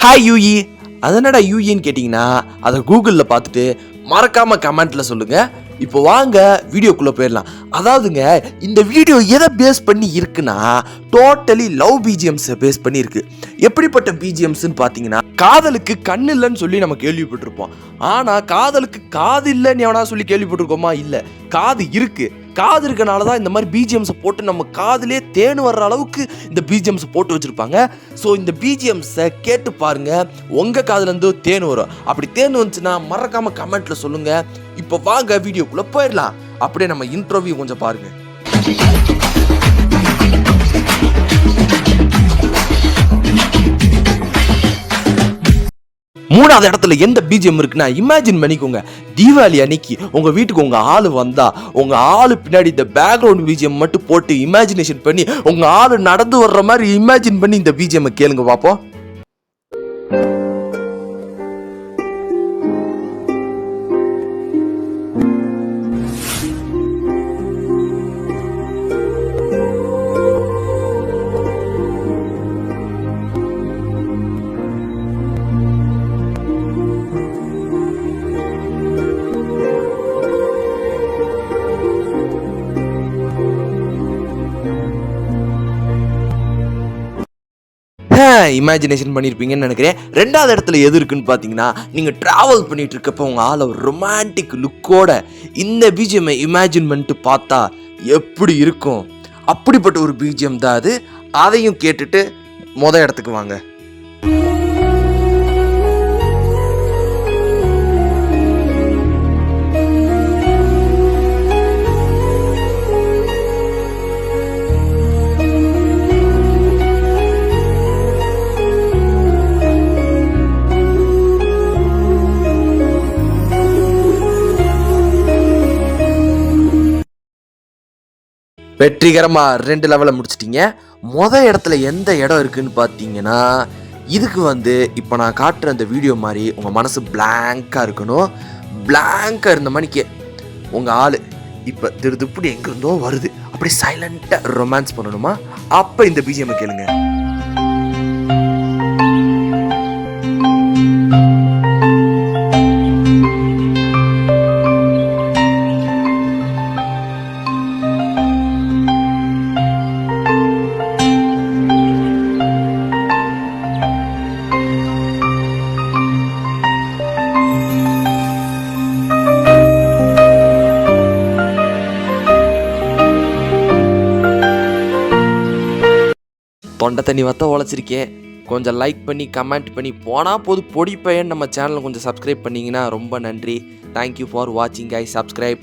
Hi யூஇ. அதனடா யூஇன்னு கேட்டிங்கன்னா அதை கூகுளில் பார்த்துட்டு மறக்காம கமெண்ட்ல சொல்லுங்க. இப்போ வாங்க வீடியோக்குள்ளே போயிடலாம். அதாவதுங்க, இந்த வீடியோ எதை பேஸ் பண்ணி இருக்குன்னா டோட்டலி லவ் பிஜிஎம்ஸை பேஸ் பண்ணி இருக்கு. எப்படிப்பட்ட பிஜிஎம்ஸ்ன்னு பார்த்தீங்கன்னா, காதலுக்கு கண் இல்லைன்னு சொல்லி நம்ம கேள்விப்பட்டிருப்போம். ஆனால் காதலுக்கு காது இல்லைன்னு எவனா சொல்லி கேள்விப்பட்டிருக்கோமா? இல்லை, காது இருக்கு. காது இருக்கனால தான் இந்த மாதிரி பிஜிஎம்ஸை போட்டு நம்ம காதுலே தேன் வர்ற அளவுக்கு இந்த பிஜிஎம்ஸை போட்டு வச்சுருப்பாங்க. ஸோ இந்த பிஜிஎம்ஸை கேட்டு பாருங்க, உங்கள் காதுலேருந்து தேன் வரும். அப்படி தேன் வந்துச்சுன்னா மறக்காமல் கமெண்ட்டில் சொல்லுங்கள். இப்போ வாங்க வீடியோக்குள்ளே போயிடலாம். அப்படியே நம்ம இன்ட்ரோவியூ கொஞ்சம் பாருங்கள். மூணாவது இடத்துல எந்த பிஜிஎம் இருக்குன்னா, இமேஜின் பண்ணிக்கோங்க, தீபாவளி அன்னைக்கு உங்க வீட்டுக்கு உங்க ஆளு வந்தா உங்க ஆளு பின்னாடி இந்த பேக்ரவுண்ட் பிஜிஎம் மட்டும் போட்டு இமேஜினேஷன் பண்ணி உங்க ஆளு நடந்து வர்ற மாதிரி இமேஜின் பண்ணி இந்த பிஜிஎம் கேளுங்க பாப்போம். இமேஜினேஷன் பண்ணியிருப்பீங்கன்னு நினைக்கிறேன். ரெண்டாவது இடத்துல எது இருக்குன்னு பார்த்தீங்கன்னா, நீங்கள் ட்ராவல் பண்ணிட்டு இருக்கப்போ உங்கள் ஆளை ஒரு ரொமான்டிக் லுக்கோட இந்த பிஜிஎம்ஐ இமேஜின் பண்ணிட்டு பார்த்தா எப்படி இருக்கும்? அப்படிப்பட்ட ஒரு பிஜிஎம் தான் அது. அதையும் கேட்டுட்டு இடத்துக்கு வாங்க. வெற்றிகரமாக 2 லெவலை முடிச்சிட்டிங்க. இடத்துல எந்த இடம் இருக்குன்னு பார்த்தீங்கன்னா, இதுக்கு இப்போ நான் காட்டுற அந்த வீடியோ மாதிரி உங்கள் மனசு பிளாங்காக இருக்கணும். பிளாங்காக இருந்த மணிக்கு உங்கள் ஆள் இப்போ திருதுப்படி எங்கேருந்தோ வருது, அப்படியே சைலண்ட்டாக ரொமான்ஸ் பண்ணணுமா? அப்போ இந்த பிஜிஎம் கேளுங்க. தொண்டை தண்ணி வத்த உழைச்சிருக்கேன். கொஞ்சம் லைக் பண்ணி கமெண்ட் பண்ணி போனால் போது பொடி பையன் நம்ம சேனலை கொஞ்சம் சப்ஸ்கிரைப் பண்ணிங்கன்னா ரொம்ப நன்றி. தேங்க்யூ ஃபார் வாட்சிங் கைஸ். சப்ஸ்கிரைப்.